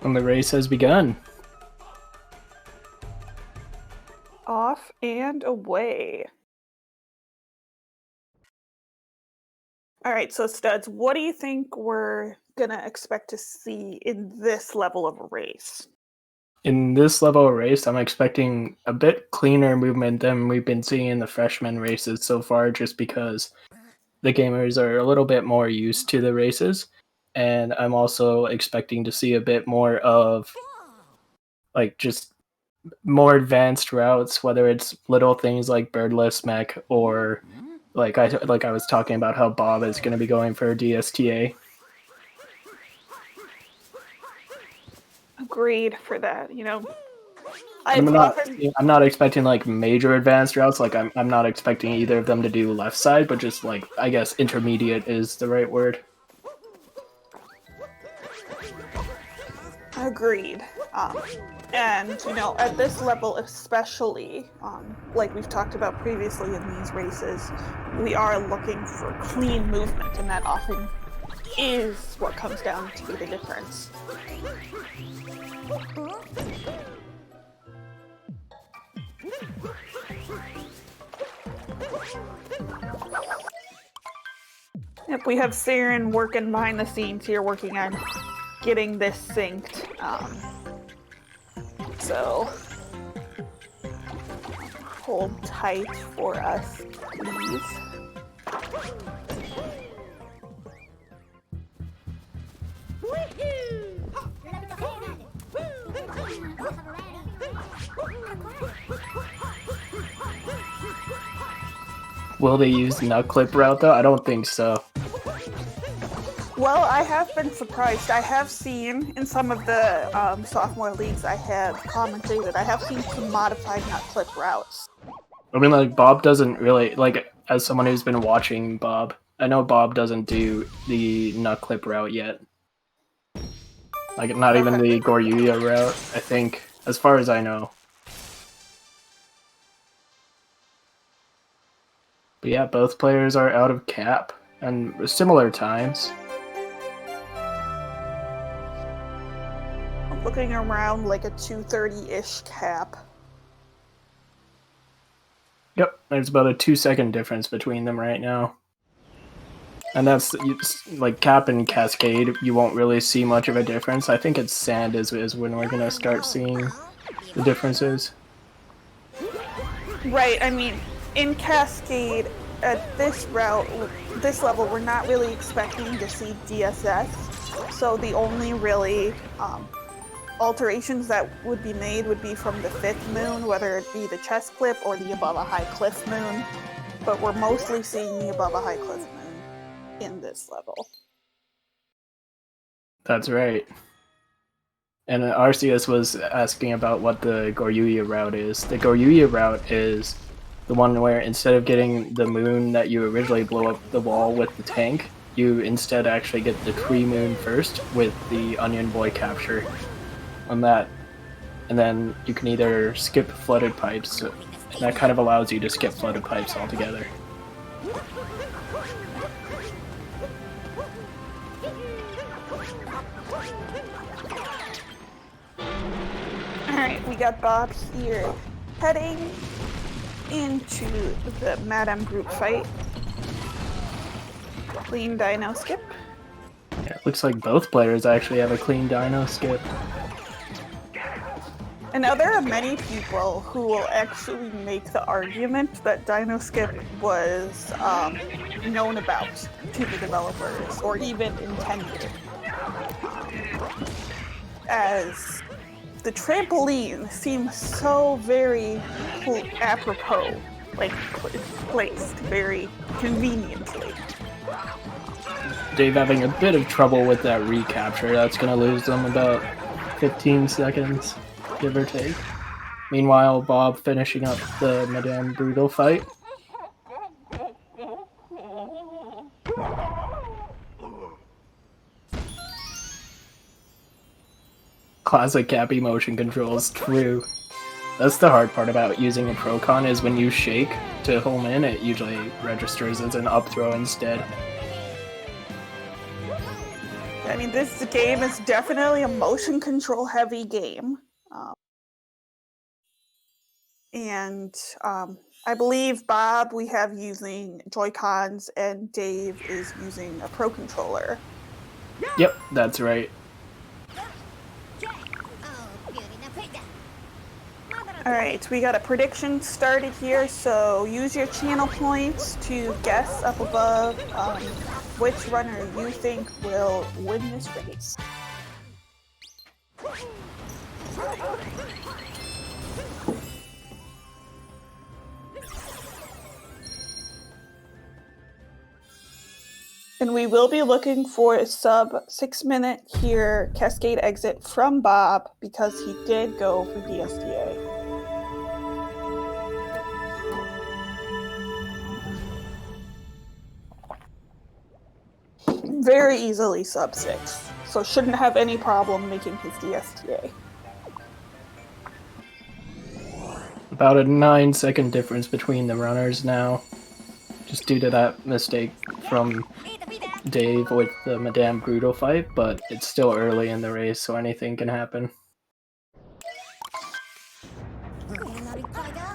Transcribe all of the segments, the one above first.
And the race has begun. Off and away. All right, so Studs, what do you think we're gonna expect to see in this level of a race? In this level of race, I'm expecting a bit cleaner movement than we've been seeing in the freshman races so far, just because the gamers are a little bit more used to the races. And I'm also expecting to see a bit more of just more advanced routes, whether it's little things like birdless mech or like I was talking about how Bob is going to be going for DSTA. Agreed for that. And I've often I'm not expecting like major advanced routes. Like I'm not expecting either of them to do left side, but just like I guess intermediate is the right word. agreed. And at this level especially, like we've talked about previously in these races, we are looking for clean movement, and that often is what comes down to be the difference. Yep, we have Siren working behind the scenes here, working on getting this synced. So hold tight for us, please. Will they use the nut clip route though? I don't think so. Well, I have been surprised. I have seen in some of the sophomore leagues I have commentated, I have seen some modified nut clip routes. I mean, like Bob doesn't really like as someone who's been watching Bob. I know Bob doesn't do the nut clip route yet. Like not even the Goryuya route. I think, as far as I know. But yeah, both players are out of cap and similar times. I'm looking around like a 2:30-ish cap. Yep, there's about a 2-second difference between them right now. And that's like cap and cascade. You won't really see much of a difference. I think it's sand is when we're gonna start seeing the differences. Right. I mean, in cascade at this level, we're not really expecting to see DSS. So the only really alterations that would be made would be from the fifth moon, whether it be the chest clip or the above a high cliff moon. But we're mostly seeing the above a high cliff moon in this level. That's right. And Arceus was asking about what the Goryuya route is. The Goryuya route is the one where instead of getting the moon that you originally blow up the wall with the tank, you instead actually get the tree moon first with the Onion Boy capture on that. And then you can either skip flooded pipes, and that kind of allows you to skip flooded pipes altogether. Alright, we got Bob here heading into the Madame group fight. Clean dino skip. Yeah, it looks like both players actually have a clean dino skip. And now there are many people who will actually make the argument that dino skip was known about to the developers, or even intended. As the trampoline seems so very apropos, like placed very conveniently. Dave having a bit of trouble with that recapture. That's going to lose them about 15 seconds, give or take. Meanwhile, Bob finishing up the Madame Brutal fight. Classic Cappy motion controls, true. That's the hard part about using a Procon is when you shake to home in, it usually registers as an up throw instead. I mean, This game is definitely a motion control heavy game. And I believe Bob we have using Joy-Cons and Dave is using a Pro Controller. Yep, that's right. Alright, we got a prediction started here, so use your channel points to guess up above which runner you think will win this race. And we will be looking for a sub 6-minute here Cascade exit from Bob because he did go for DSTA. Very easily sub 6, so shouldn't have any problem making his DSTA. About a 9-second difference between the runners now, just due to that mistake from Dave with the Madame Brutal fight, but it's still early in the race, so anything can happen.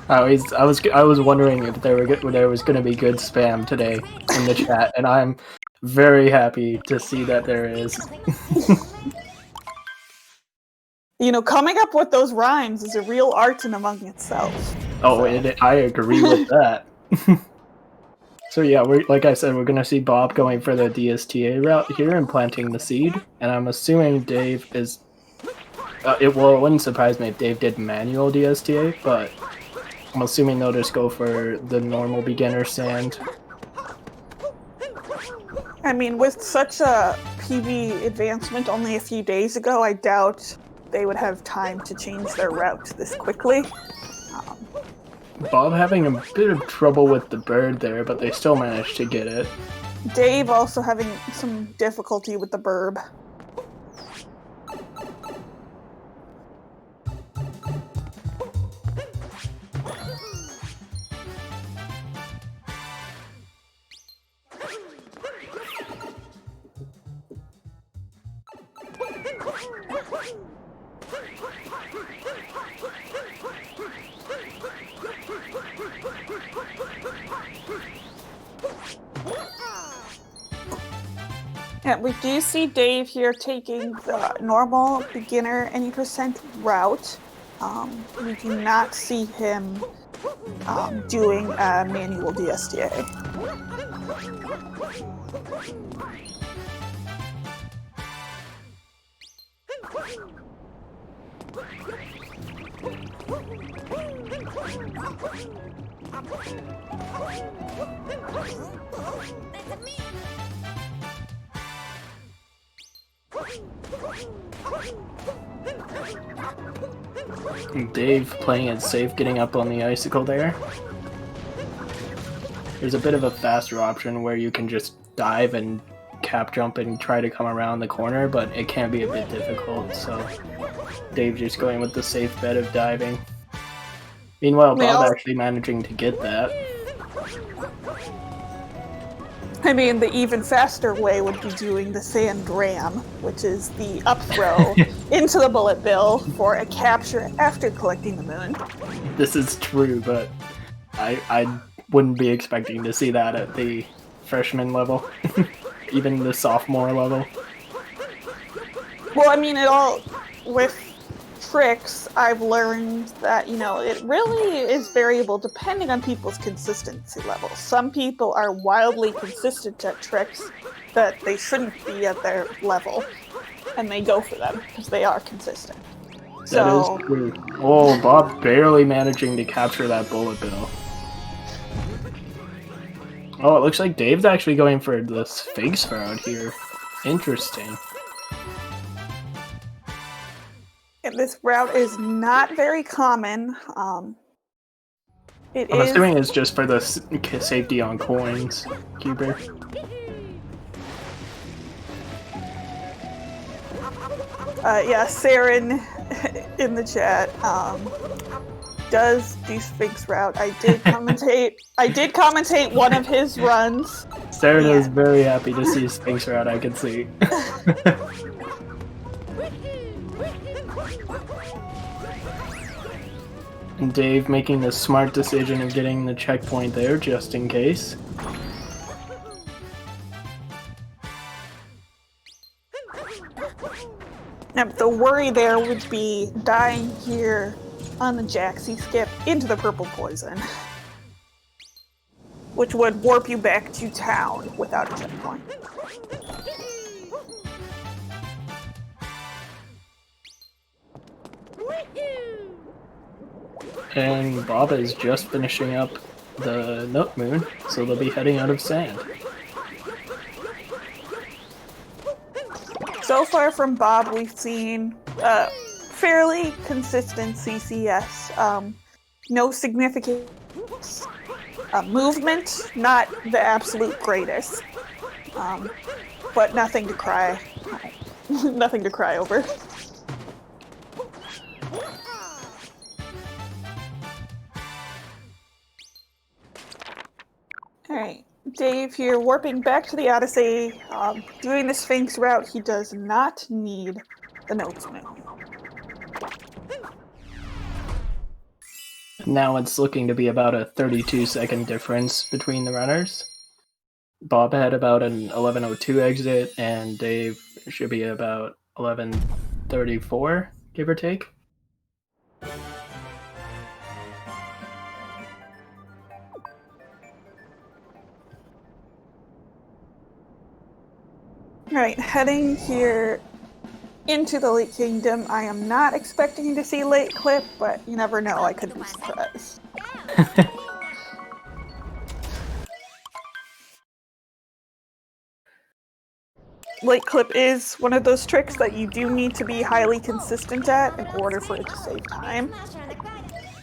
I was wondering if there was going to be good spam today in the chat, and I'm very happy to see that there is. You know, coming up with those rhymes is a real art in among itself. Oh, so. I agree with that. So yeah, like I said, we're going to see Bob going for the DSTA route here and planting the seed, and I'm assuming Dave is... it wouldn't surprise me if Dave did manual DSTA, but I'm assuming they'll just go for the normal beginner sand. I mean, with such a PV advancement only a few days ago, I doubt they would have time to change their route this quickly. Bob having a bit of trouble with the bird there, but they still managed to get it. Dave also having some difficulty with the burb. Yeah, we do see Dave here taking the normal beginner any percent route. We do not see him doing a manual DSTA. Dave playing it safe, getting up on the icicle there. There's a bit of a faster option where you can just dive and cap jump and try to come around the corner, but it can be a bit difficult, so Dave just going with the safe bet of diving. Meanwhile, Bob actually managing to get that. I mean, the even faster way would be doing the sand ram, which is the up throw into the bullet bill for a capture after collecting the moon. This is true, but I wouldn't be expecting to see that at the freshman level, even the sophomore level. Well, I mean, with tricks, I've learned that, you know, it really is variable depending on people's consistency level. Some people are wildly consistent at tricks that they shouldn't be at their level, and they go for them because they are consistent. That is true. Oh, Bob barely managing to capture that bullet bill. Oh, it looks like Dave's actually going for the Sphinx route here. Interesting. This route is not very common. I'm assuming it's just for the safety on coins, Cuber. Yeah, Saren in the chat does do Sphinx route. I did commentate one of his runs. Saren is very happy to see Sphinx route, I can see. And Dave making the smart decision of getting the checkpoint there just in case. Now, the worry there would be dying here on the Jaxie skip into the purple poison, which would warp you back to town without a checkpoint. And Bob is just finishing up the Note Moon, so they'll be heading out of sand. So far from Bob, we've seen fairly consistent CCS. No significant movement, not the absolute greatest, but nothing to cry. Nothing to cry over. Alright, Dave here, warping back to the Odyssey, doing the Sphinx route. He does not need the Notes Moon. Now it's looking to be about a 32-second difference between the runners. Bob had about an 11:02 exit, and Dave should be about 11:34, give or take. Alright, heading here into the Lake Kingdom. I am not expecting to see Late Clip, but you never know, I could be surprised. Late Clip is one of those tricks that you do need to be highly consistent at in order for it to save time.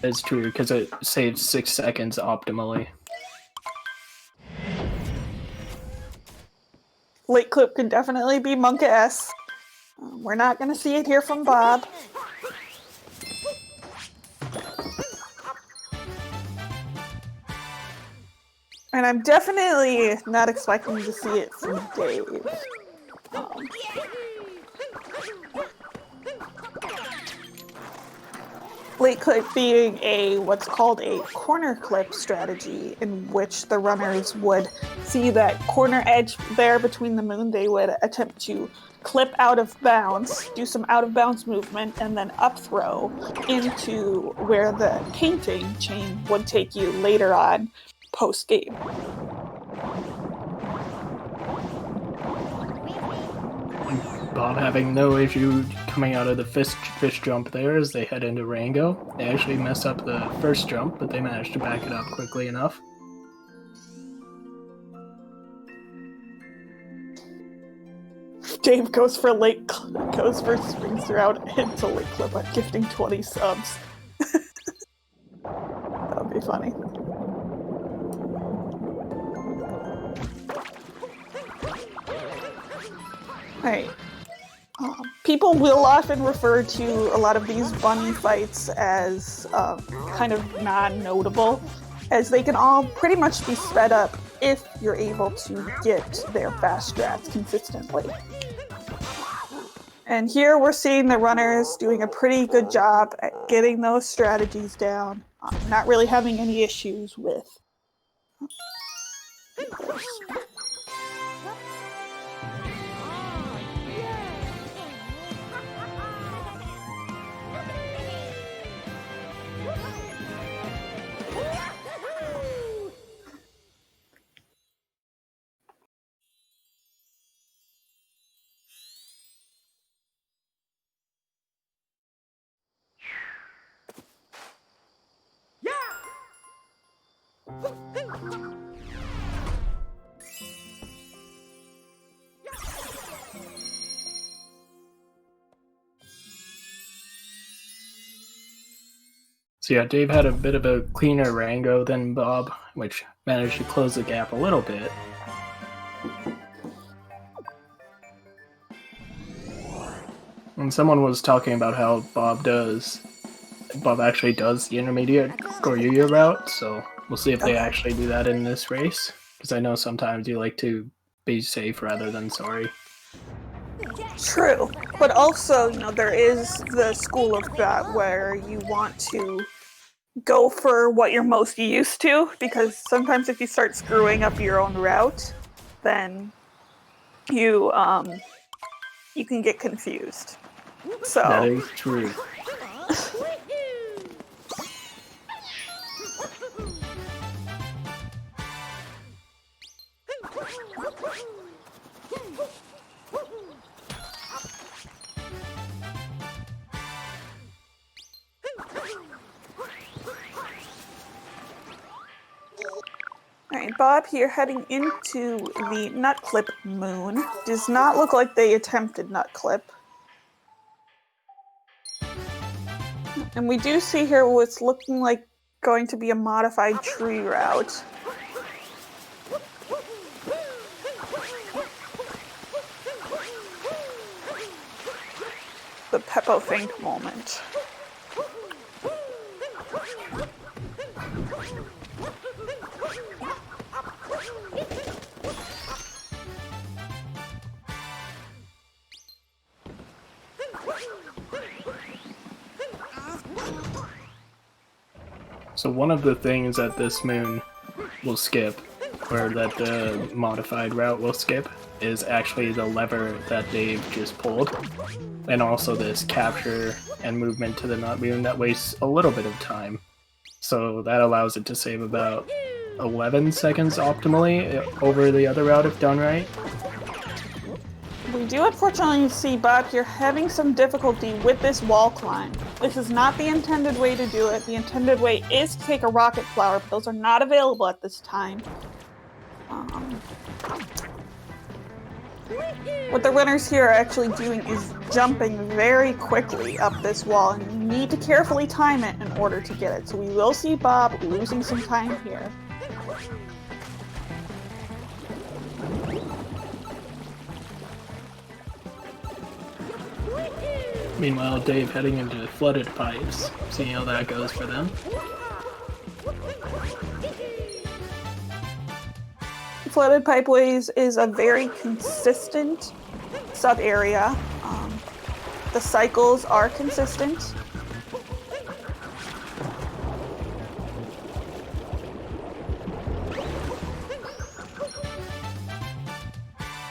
It's true, because it saves 6 seconds optimally. Late Clip can definitely be Monka-esque. We're not going to see it here from Bob. And I'm definitely not expecting to see it from Dave. Late Clip being what's called a corner clip strategy, in which the runners would see that corner edge there between the moon. They would attempt to clip out of bounds, do some out of bounds movement, and then up throw into where the painting chain would take you later on post game. Bob having no issue coming out of the fish jump there as they head into Rango. They actually mess up the first jump, but they managed to back it up quickly enough. Dave goes for Sphinx route into Late Clip at gifting 20 subs. That would be funny. Alright. People will often refer to a lot of these bunny fights as kind of non-notable, as they can all pretty much be sped up if you're able to get their fast strats consistently. And here we're seeing the runners doing a pretty good job at getting those strategies down, not really having any issues with this. So yeah, Dave had a bit of a cleaner Rango than Bob, which managed to close the gap a little bit. And someone was talking about how Bob actually does the intermediate Goryeo route, so we'll see if they actually do that in this race, because I know sometimes you like to be safe rather than sorry. True. But also, there is the school of thought where you want to go for what you're most used to, because sometimes if you start screwing up your own route, then you can get confused. So That is true. Alright, Bob here heading into the nut clip moon. Does not look like they attempted nut clip. And we do see here what's looking like going to be a modified tree route. The Peppo Think moment. So one of the things that this moon will skip, or that the modified route will skip, is actually the lever that Dave just pulled. And also this capture and movement to the nut moon that wastes a little bit of time. So that allows it to save about 11 seconds optimally over the other route if done right. We do unfortunately see Bob here having some difficulty with this wall climb. This is not the intended way to do it. The intended way is to take a rocket flower, but those are not available at this time. What the runners here are actually doing is jumping very quickly up this wall, and you need to carefully time it in order to get it. So we will see Bob losing some time here. Meanwhile, Dave heading into flooded pipes, seeing how that goes for them. Flooded pipeways is a very consistent sub-area. The cycles are consistent.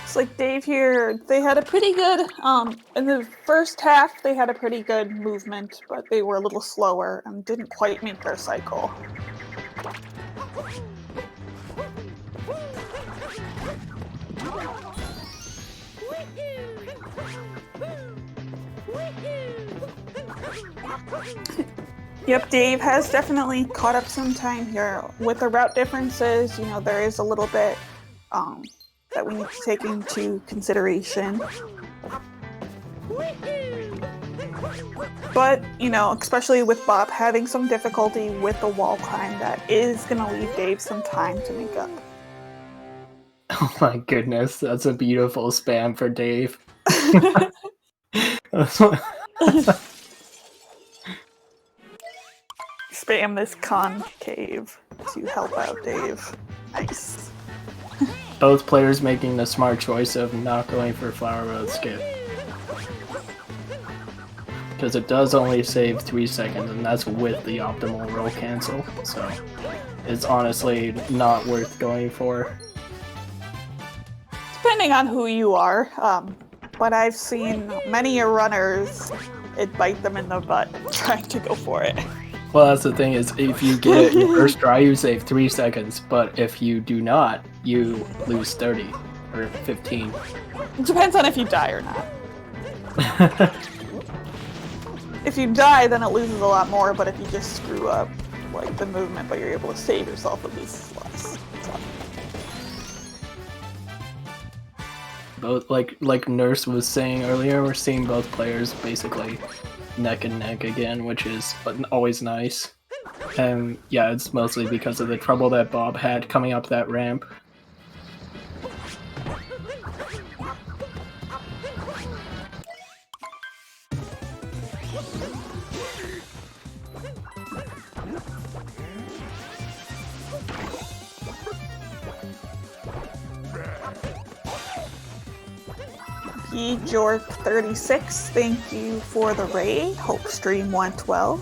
It's like Dave here, they had a pretty good, in the first half, they had a pretty good movement, but they were a little slower and didn't quite make their cycle. Yep, Dave has definitely caught up some time here. With the route differences, there is a little bit that we need to take into consideration. But, especially with Bob having some difficulty with the wall climb, that is going to leave Dave some time to make up. Oh my goodness, that's a beautiful spam for Dave. Spam this concave to help out Dave. Nice. Both players making the smart choice of not going for Flower Road skip. Because it does only save 3 seconds, and that's with the optimal roll cancel, so it's honestly not worth going for. Depending on who you are, but I've seen many runners, it bite them in the butt trying to go for it. Well, that's the thing, is if you get it in your first try, you save 3 seconds, but if you do not, you lose 30 or 15. It depends on if you die or not. If you die, then it loses a lot more, but if you just screw up the movement, but you're able to save yourself, it loses less. So. Both, like Nurse was saying earlier, we're seeing both players basically neck and neck again, which is always nice. And yeah, it's mostly because of the trouble that Bob had coming up that ramp. Jork36, thank you for the raid. Hope stream went well.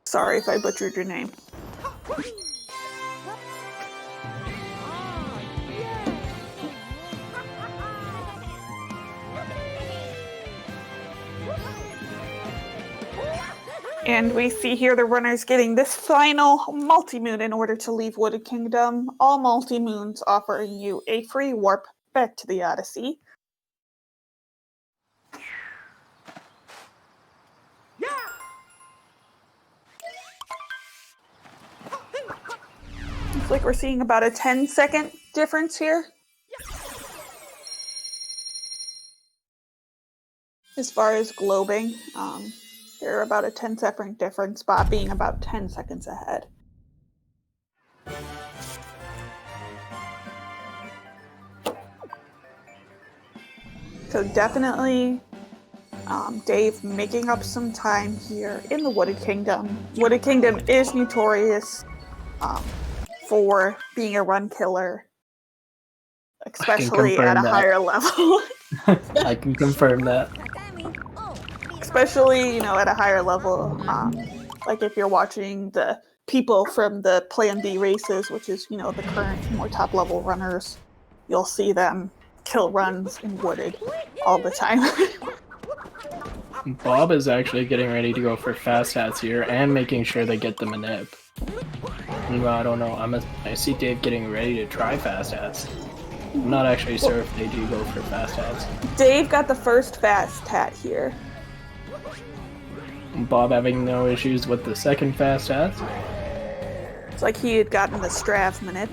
Sorry if I butchered your name. And we see here the runners getting this final multi-moon in order to leave Wooded Kingdom. All multi-moons offering you a free warp back to the Odyssey. Looks like we're seeing about a 10-second difference here. As far as globing, they're about a 10-second difference, Bob being about 10 seconds ahead. So definitely Dave making up some time here in the Wooded Kingdom. Wooded Kingdom is notorious for being a run killer, especially at a higher level. I can confirm that. Especially, at a higher level, like if you're watching the people from the Plan B races, which is, the current more top level runners, you'll see them kill runs in Wooded all the time. Bob is actually getting ready to go for fast hats here and making sure they get the manip. I don't know. I see Dave getting ready to try fast hats. I'm not actually sure if they do go for fast hats. Dave got the first fast hat here. Bob having no issues with the second fast hat. It's like he had gotten the Strav manip.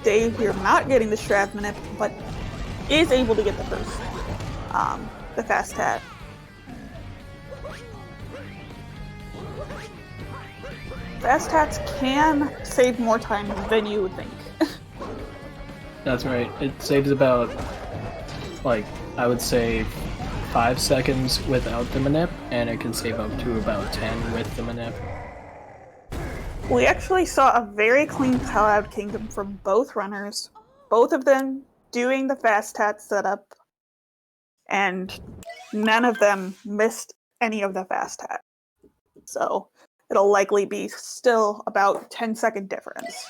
Dave here not getting the Strav manip, but is able to get the first, the fast hat. Fast hats can save more time than you would think. That's right. It saves about, I would say 5 seconds without the manip, and it can save up to about 10 with the manip. We actually saw a very clean Cloud Kingdom from both runners, both of them doing the fast hat setup, and none of them missed any of the fast hat. So it'll likely be still about 10-second difference.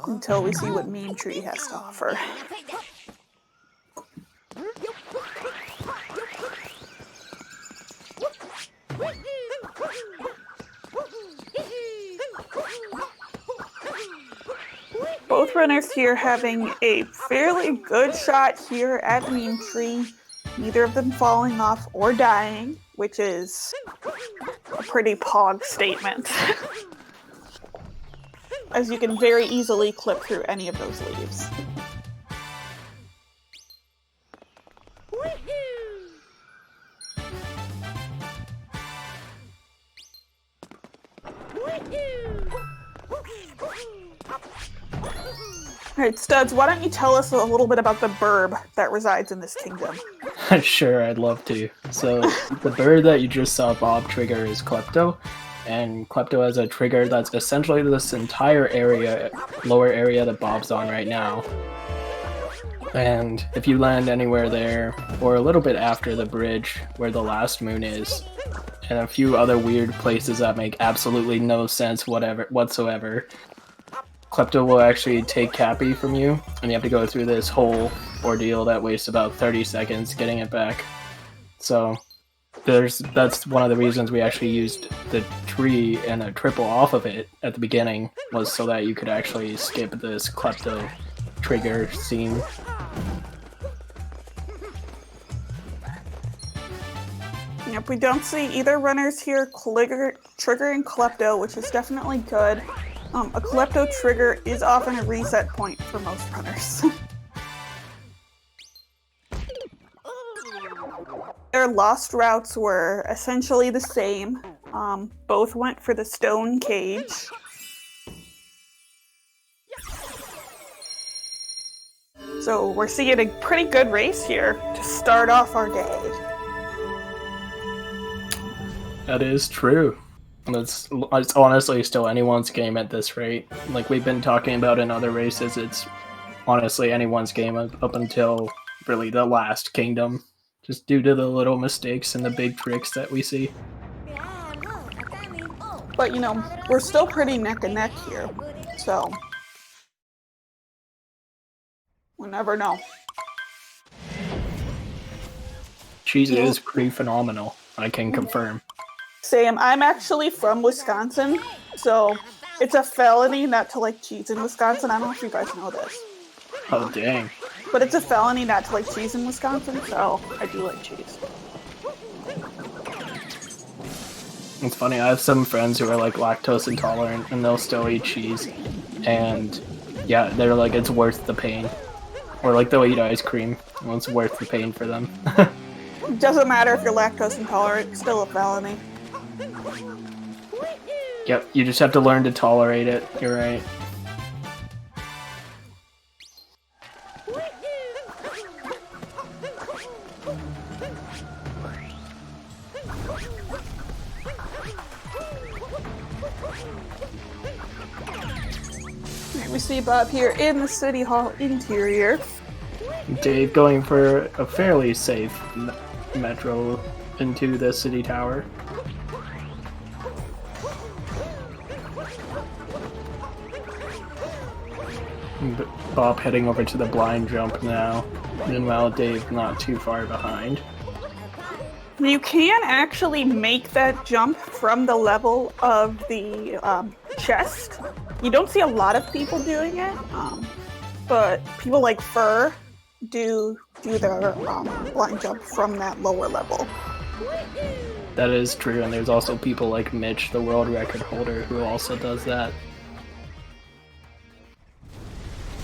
Until we see what Meme Tree has to offer. Both runners here having a fairly good shot here at Meme Tree. Neither of them falling off or dying, which is a pretty pog statement. As you can very easily clip through any of those leaves. Alright, Studs, why don't you tell us a little bit about the burb that resides in this kingdom? Sure, I'd love to. So, the bird that you just saw Bob trigger is Klepto, and Klepto has a trigger that's essentially this entire area, lower area that Bob's on right now. And if you land anywhere there, or a little bit after the bridge where the last moon is, and a few other weird places that make absolutely no sense whatsoever, Klepto will actually take Cappy from you, and you have to go through this whole ordeal that wastes about 30 seconds getting it back. So that's one of the reasons we actually used the tree and a triple off of it at the beginning, was so that you could actually skip this Klepto trigger scene. Yep, we don't see either runners here triggering Klepto, which is definitely good. A Klepto trigger is often a reset point for most runners. Their lost routes were essentially the same. Both went for the stone cage. So we're seeing a pretty good race here to start off our day. That is true. It's honestly still anyone's game at this rate. Like we've been talking about in other races, it's honestly anyone's game up until really the last kingdom, just due to the little mistakes and the big tricks that we see. But you know, we're still pretty neck and neck here, so we never know. Cheese is pretty phenomenal, I can confirm. Sam, I'm actually from Wisconsin, so it's a felony not to like cheese in Wisconsin. I don't know if you guys know this. Oh, dang. But it's a felony not to like cheese in Wisconsin, so I do like cheese. It's funny, I have some friends who are like lactose intolerant and they'll still eat cheese. And yeah, they're like, it's worth the pain. Or like they'll eat ice cream. Well, it's worth the pain for them. It doesn't matter if you're lactose intolerant, it's still a felony. Yep, you just have to learn to tolerate it. You're right. We see Bob here in the City Hall interior. Dave going for a fairly safe metro into the city tower. Bob heading over to the blind jump now. Meanwhile, Dave not too far behind. You can actually make that jump from the level of the chest. You don't see a lot of people doing it, but people like Fur do their blind jump from that lower level. That is true, and there's also people like Mitch, the world record holder, who also does that.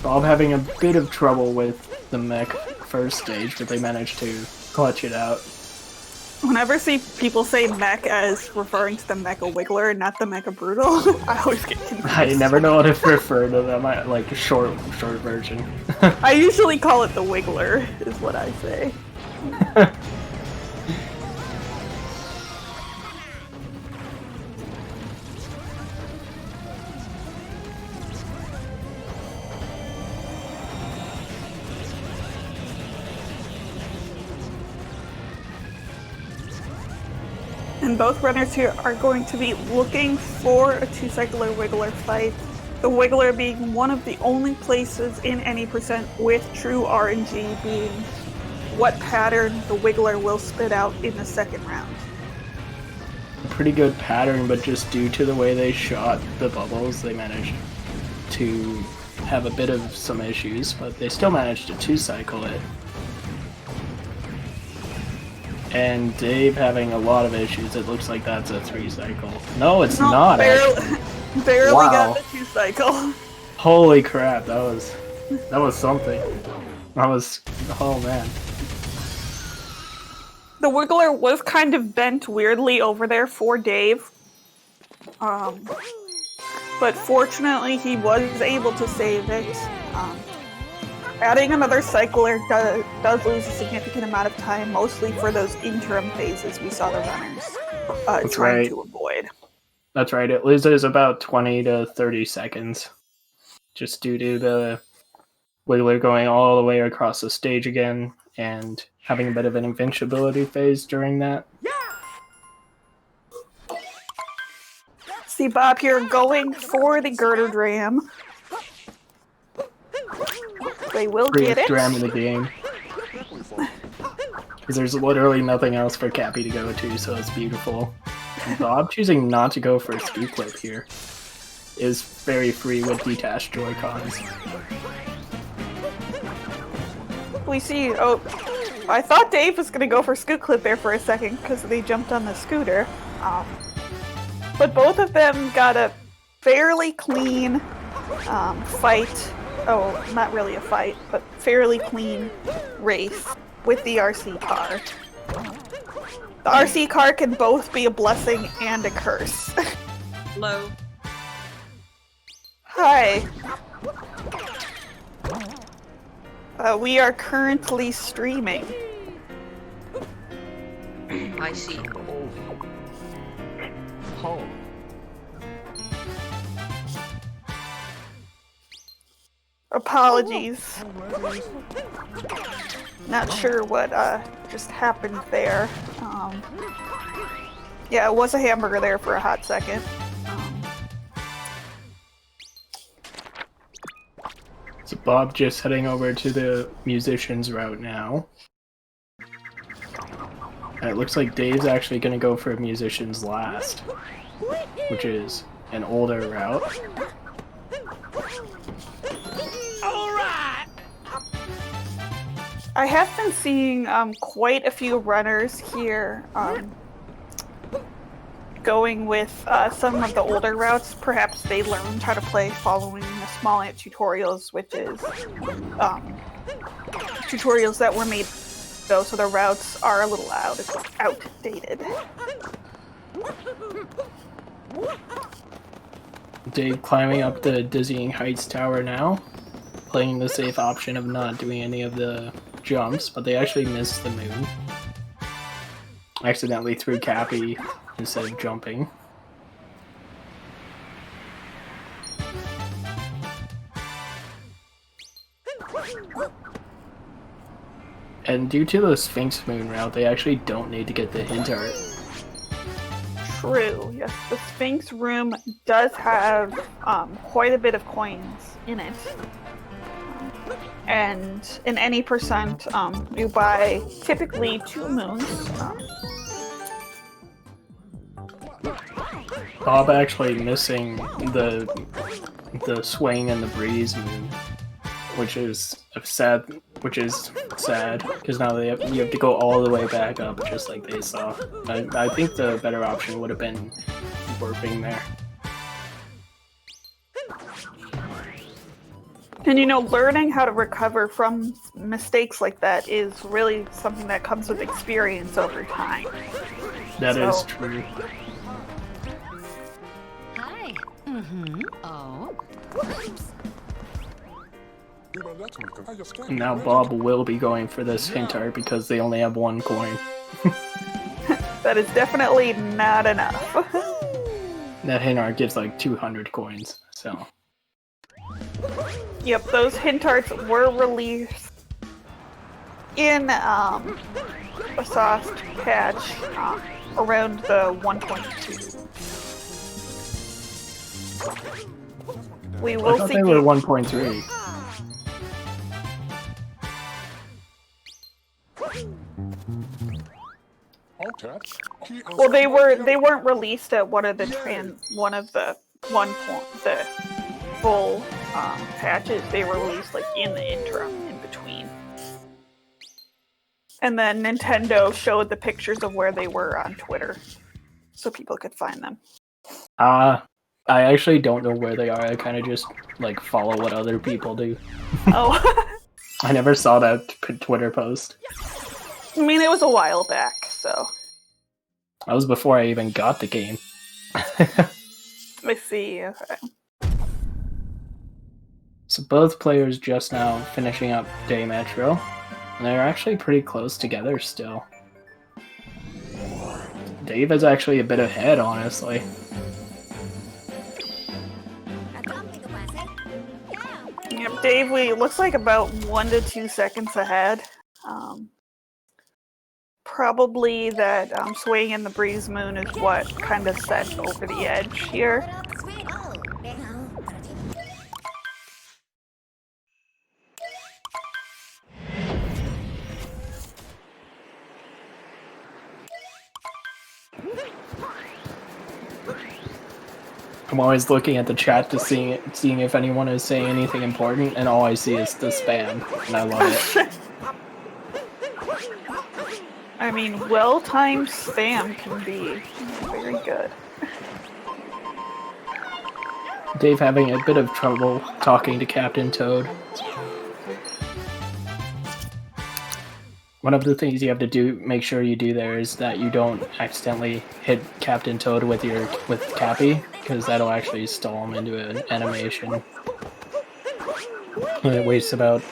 Bob having a bit of trouble with the mech first stage, but they managed to clutch it out. Whenever I see people say mech as referring to the Mecha Wiggler, not the Mecha Brutal, I always get confused. I never know how to refer to them, like a short version. I usually call it the Wiggler, is what I say. And both runners here are going to be looking for a two-cycler Wiggler fight. The Wiggler being one of the only places in any percent with true RNG being what pattern the Wiggler will spit out in the second round. A pretty good pattern, but just due to the way they shot the bubbles, they managed to have a bit of some issues, but they still managed to two-cycle it. And Dave having a lot of issues. It looks like that's a three-cycle. No, it's not. Barely Wow. got the two-cycle. Holy crap, that was something. Oh man. The Wiggler was kind of bent weirdly over there for Dave. But fortunately he was able to save it. Adding another cycler does lose a significant amount of time, mostly for those interim phases we saw the runners trying to avoid. That's right, it loses about 20 to 30 seconds. Just due to the Wiggler going all the way across the stage again, and having a bit of an invincibility phase during that. See Bob here going for the girdered ram. They will get it. Ram in the game. Because there's literally nothing else for Cappy to go to, so it's beautiful. And Bob choosing not to go for a scoop clip here is very free with detached Joy-Cons. We see, I thought Dave was going to go for scoot clip there for a second because they jumped on the scooter. But both of them got a fairly clean fight. Oh, not really a fight, but fairly clean race with the RC car. The RC car can both be a blessing and a curse. Hello. Hi. We are currently streaming. I see. Oh. Apologies. Not sure what just happened there. Yeah, it was a hamburger there for a hot second. So Bob just heading over to the musicians route now. And it looks like Dave's actually going to go for musicians last, which is an older route. I have been seeing quite a few runners here going with some of the older routes. Perhaps they learned how to play following the Small Ant tutorials, which is tutorials that were made though, so the routes are a little outdated. Dave climbing up the Dizzying Heights tower now, playing the safe option of not doing any of the jumps, but they actually missed the moon. Accidentally threw Cappy instead of jumping. And due to the Sphinx Moon route, they actually don't need to get the hint art. True, yes. The Sphinx room does have quite a bit of coins in it. And in any percent, you buy typically 2 moons. Bob actually missing the swing and the breeze moon, which is sad because now you have to go all the way back up just like they saw. I think the better option would have been warping there. And learning how to recover from mistakes like that is really something that comes with experience over time. That is true. Hi. Mm-hmm. Oh. And now Bob will be going for this hint art because they only have 1 coin. That is definitely not enough. That hint art gives like 200 coins, so. Yep, those hint arts were released in a soft patch around the 1.2. We will I thought see. they were 1.3. Well, they weren't released at one of the full patches. They were released like in the interim in between. And then Nintendo showed the pictures of where they were on Twitter so people could find them. I actually don't know where they are. I kind of just like follow what other people do. Oh. I never saw that Twitter post. I mean, it was a while back, so. That was before I even got the game. I see. Okay. So both players just now finishing up Day Metro, and they're actually pretty close together still. Dave is actually a bit ahead, honestly. Yep, Dave, looks like about 1 to 2 seconds ahead. Probably that swaying in the breeze moon is what kind of set over the edge here. I'm always looking at the chat to seeing if anyone is saying anything important, and all I see is the spam, and I love it. I mean, well-timed spam can be very good. Dave having a bit of trouble talking to Captain Toad. One of the things you have to make sure you do there is that you don't accidentally hit Captain Toad with Cappy, because that'll actually stall him into an animation. And it wastes about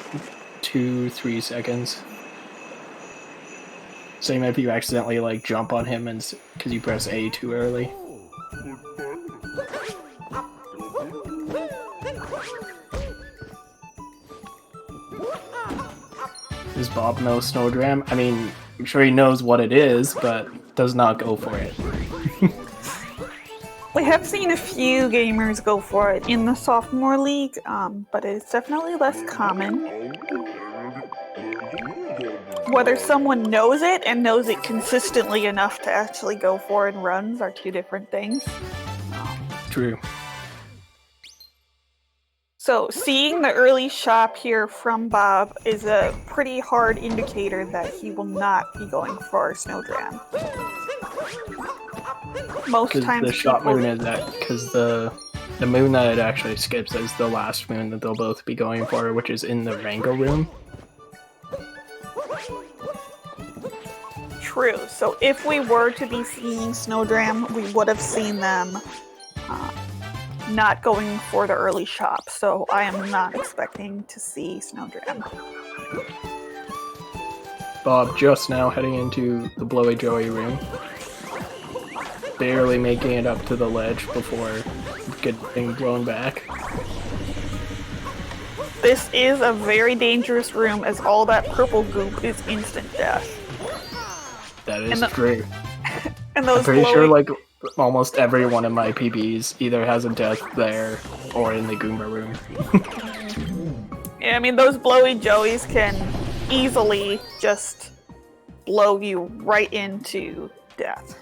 2-3 seconds. Same if you accidentally like jump on him and because you press A too early. Does Bob know Snowdram? I mean, I'm sure he knows what it is, but does not go for it. We have seen a few gamers go for it in the Sophomore League, but it's definitely less common. Whether someone knows it and knows it consistently enough to actually go for it and runs are two different things. True. So seeing the early shop here from Bob is a pretty hard indicator that he will not be going for Snowdram. Most times the shop people... moon is that because the moon that it actually skips is the last moon that they'll both be going for, which is in the Wrangle room. True. So if we were to be seeing Snowdram, we would have seen them not going for the early shop. So I am not expecting to see Snowdram. Bob just now heading into the Blowy Joey room. Barely making it up to the ledge before getting blown back. This is a very dangerous room as all that purple goop is instant death. That is true. And those I'm pretty sure like almost every one of my PBs either has a death there or in the Goomba room. Yeah, I mean those blowy joeys can easily just blow you right into death.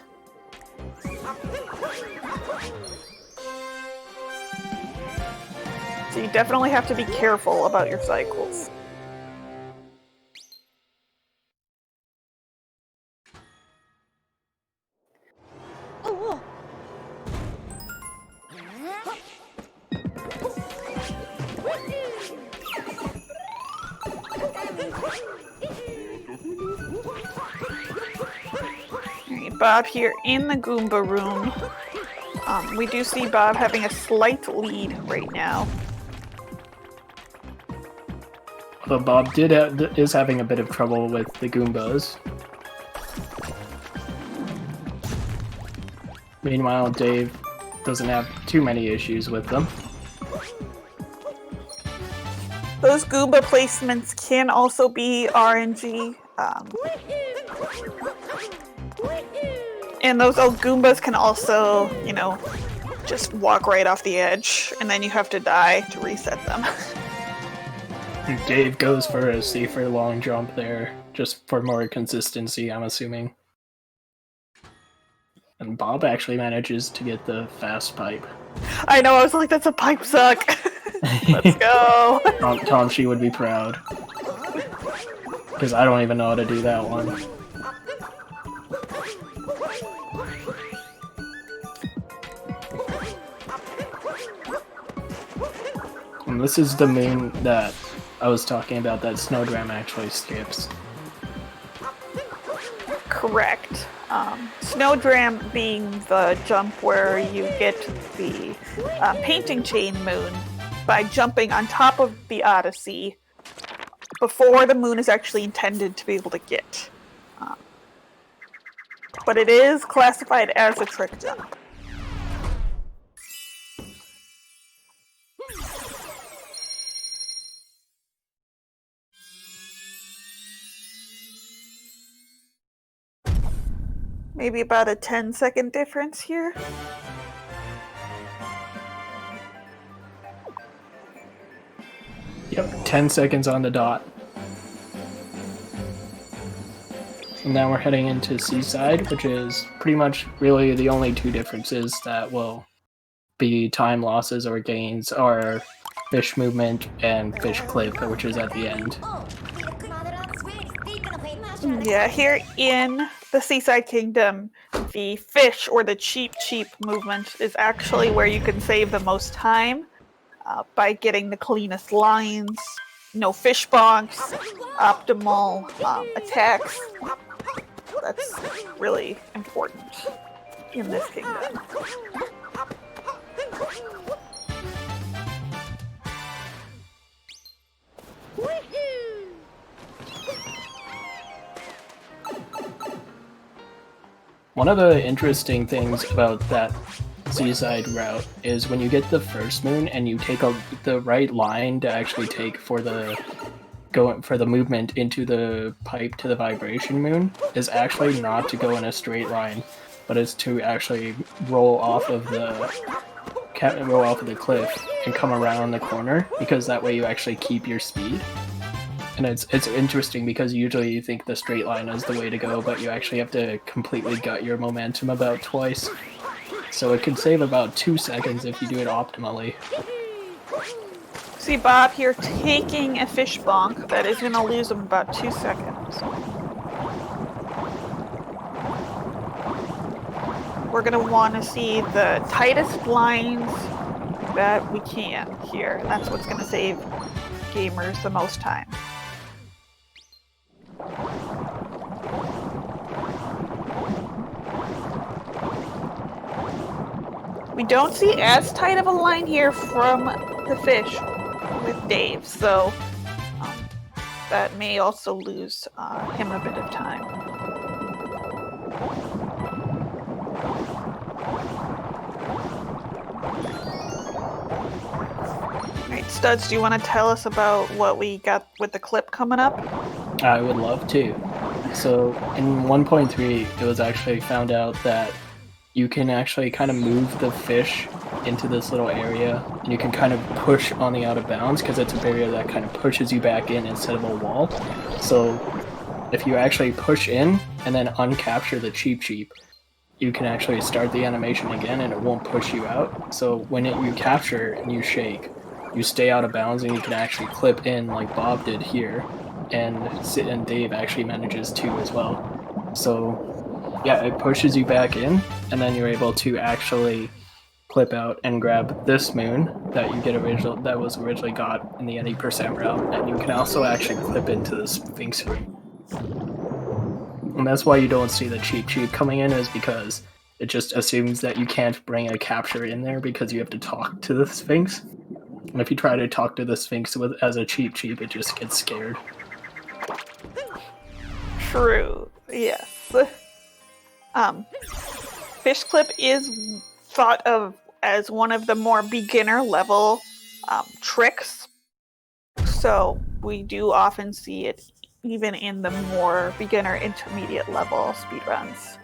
So you definitely have to be careful about your cycles. Alright, Bob here in the Goomba room. We do see Bob having a slight lead right now. But Bob is having a bit of trouble with the Goombas. Meanwhile, Dave doesn't have too many issues with them. Those Goomba placements can also be RNG. And those old Goombas can also, you know, just walk right off the edge, and then you have to die to reset them. Dave goes for a safer long jump there, just for more consistency, I'm assuming. And Bob actually manages to get the fast pipe. I know, I was like, that's a pipe suck. Let's go. Tomshi would be proud. Because I don't even know how to do that one. And this is the moon that I was talking about that Snowdram actually skips. Correct. Snowdram being the jump where you get the painting chain moon by jumping on top of the Odyssey before the moon is actually intended to be able to get. But it is classified as a trick jump. Maybe about a 10-second difference here. Yep, 10 seconds on the dot. And now we're heading into Seaside, which is pretty much really the only two differences that will be time losses or gains are fish movement and fish clip, which is at the end. Yeah, here in the Seaside Kingdom, the fish or the cheap movement is actually where you can save the most time by getting the cleanest lines, no fish bonks, optimal attacks. That's really important in this kingdom. One of the interesting things about that seaside route is when you get the first moon and you take the right line to actually take for the movement into the pipe to the vibration moon is actually not to go in a straight line, but it's to actually roll off of the cliff and come around the corner, because that way you actually keep your speed. And it's interesting because usually you think the straight line is the way to go, but you actually have to completely gut your momentum about twice. So it can save about 2 seconds if you do it optimally. See Bob here taking a fish bonk. That is going to lose him about 2 seconds. We're going to want to see the tightest lines that we can here. And that's what's going to save gamers the most time. We don't see as tight of a line here from the fish with Dave, so that may also lose him a bit of time. Alright, Studs, do you want to tell us about what we got with the clip coming up? I would love to. So in 1.3, it was actually found out that you can actually kind of move the fish into this little area, and you can kind of push on the out of bounds because it's a barrier that kind of pushes you back in instead of a wall. So if you actually push in and then uncapture the cheep, you can actually start the animation again and it won't push you out. So when you capture and you shake, you stay out of bounds and you can actually clip in like Bob did here, and Dave actually manages to as well. So yeah, it pushes you back in, and then you're able to actually clip out and grab this moon that was originally got in the 80% route, and you can also actually clip into the Sphinx ring. And that's why you don't see the cheep coming in, is because it just assumes that you can't bring a capture in there because you have to talk to the Sphinx. And if you try to talk to the Sphinx as a cheep, it just gets scared. True, yes. Fish clip is thought of as one of the more beginner level tricks, so we do often see it even in the more beginner intermediate level speedruns.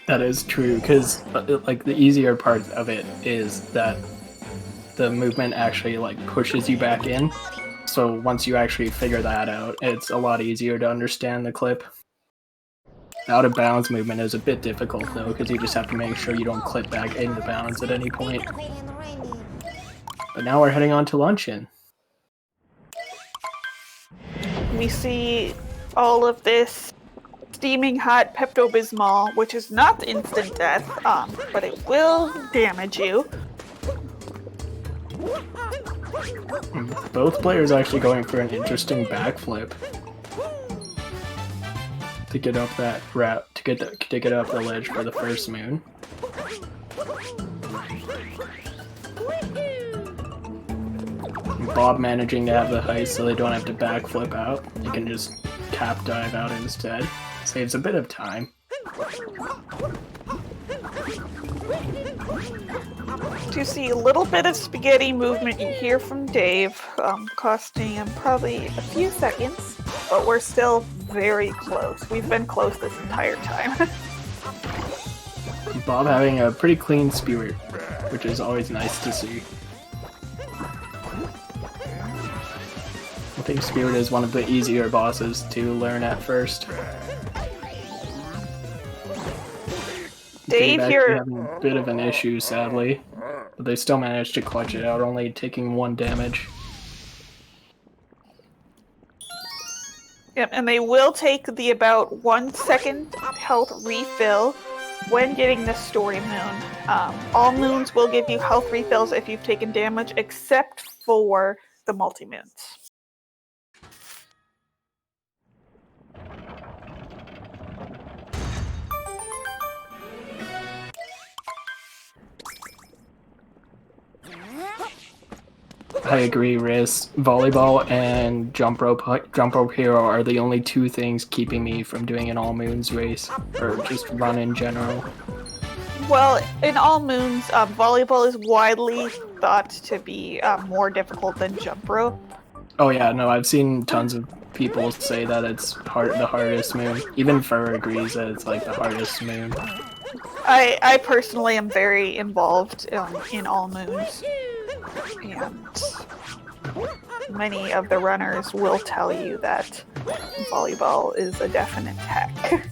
That is true, because like the easier part of it is that the movement actually like pushes you back in. So once you actually figure that out, it's a lot easier to understand the clip. The out of bounds movement is a bit difficult though, because you just have to make sure you don't clip back into bounds at any point. But now we're heading on to luncheon. We see all of this steaming hot Pepto-Bismol, which is not instant death, but it will damage you. Both players actually going for an interesting backflip to get up that route, to get up the ledge for the first moon. Bob managing to have the height so they don't have to backflip out. They can just cap dive out instead. Saves a bit of time. To see a little bit of spaghetti movement you hear from Dave, costing him probably a few seconds, but we're still very close. We've been close this entire time. Bob having a pretty clean spirit, which is always nice to see. I think Spirit is one of the easier bosses to learn at first. Dave here having a bit of an issue, sadly, but they still managed to clutch it out, only taking 1 damage. Yep, and they will take the about 1 second health refill when getting the story moon. All moons will give you health refills if you've taken damage, except for the multi-moons. I agree, Riz. Volleyball and jump rope hero are the only two things keeping me from doing an all moons race or just run in general. Well, in all moons, volleyball is widely thought to be more difficult than jump rope. Oh yeah, no, I've seen tons of people say that it's the hardest moon. Even Fur agrees that it's like the hardest moon. I personally am very involved in all moons, and many of the runners will tell you that volleyball is a definite heck.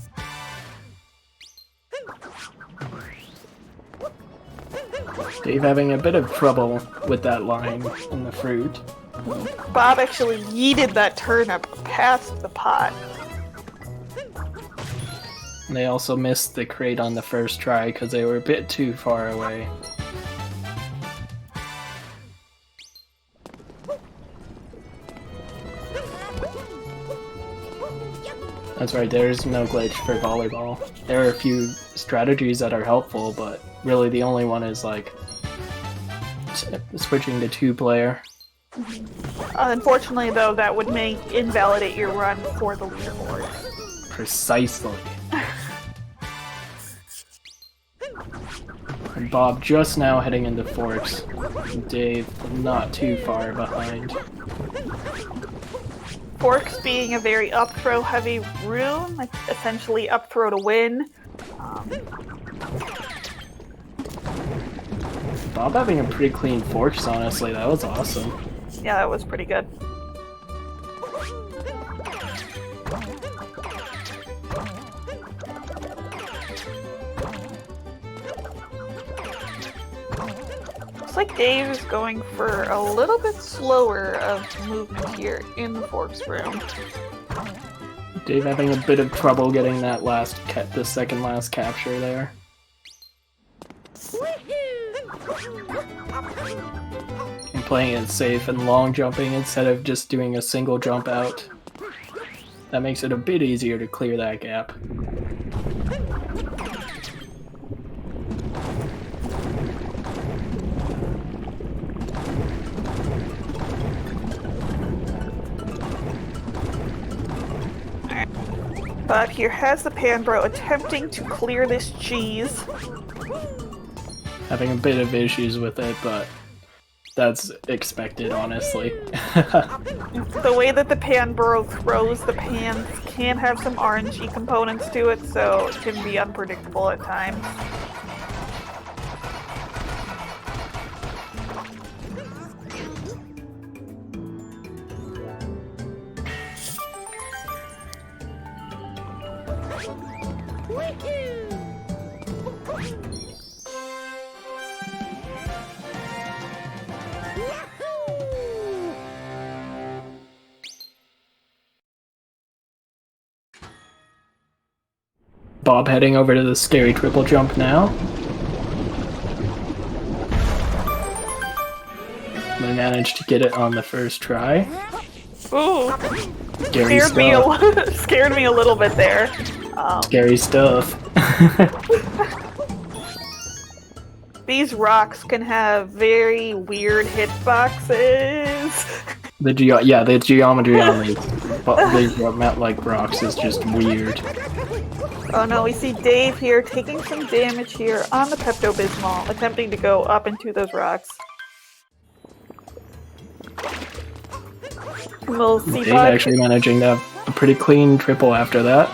Dave having a bit of trouble with that line in the fruit. Bob actually yeeted that turnip past the pot. They also missed the crate on the first try because they were a bit too far away. That's right, there's no glitch for volleyball. There are a few strategies that are helpful, but really the only one is like switching to 2-player. Unfortunately, though, that would invalidate your run for the leaderboard. Precisely. And Bob just now heading into forks. Dave not too far behind. Forks being a very up throw heavy rune, like essentially up throw to win. Bob having a pretty clean forks, honestly. That was awesome. Yeah, that was pretty good. Looks like Dave is going for a little bit slower of movement here in the forks room. Dave having a bit of trouble getting that the second last capture there. And playing it safe and long jumping instead of just doing a single jump out. That makes it a bit easier to clear that gap. But here has the Panbro attempting to clear this cheese. Having a bit of issues with it, but that's expected, honestly. The way that the Panbro throws the pans can have some RNG components to it, so it can be unpredictable at times. Bob heading over to the scary triple jump now. We managed to get it on the first try. Ooh, Scary scared me a little bit there. Scary stuff. These rocks can have very weird hitboxes. The geometry on these mat-like rocks is just weird. Oh no, we see Dave here taking some damage here on the Pepto-Bismol, attempting to go up into those rocks. We'll see Dave Bob actually managing to have a pretty clean triple after that.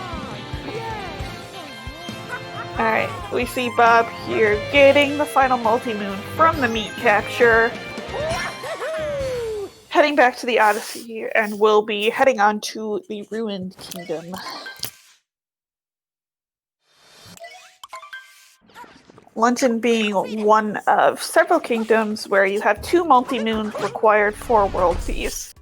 Alright, we see Bob here getting the final multi-moon from the meat capture. Heading back to the Odyssey, and will be heading on to the Ruined Kingdom. Luncheon being one of several kingdoms where you have 2 multi-moons required for world peace.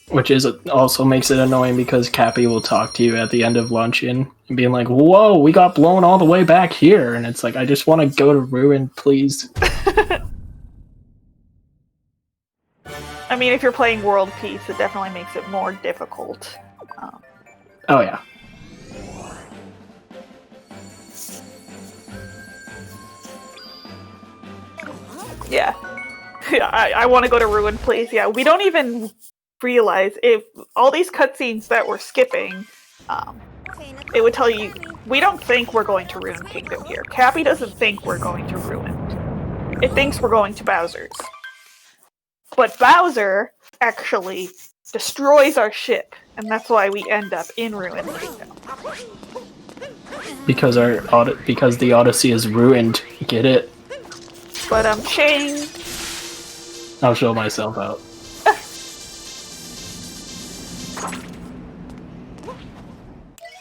Which also makes it annoying because Cappy will talk to you at the end of luncheon and being like, "Whoa, we got blown all the way back here," and it's like, I just want to go to Ruin, please. I mean, if you're playing world peace, it definitely makes it more difficult. Oh yeah. Yeah. Yeah, I want to go to Ruin, please. Yeah, we don't even realize if all these cutscenes that we're skipping, it would tell you we don't think we're going to Ruin Kingdom here. Cappy doesn't think we're going to Ruin. It thinks we're going to Bowser's. But Bowser actually destroys our ship, and that's why we end up in Ruin Kingdom. Because the Odyssey is ruined. Get it? But Shane. I'll show myself out.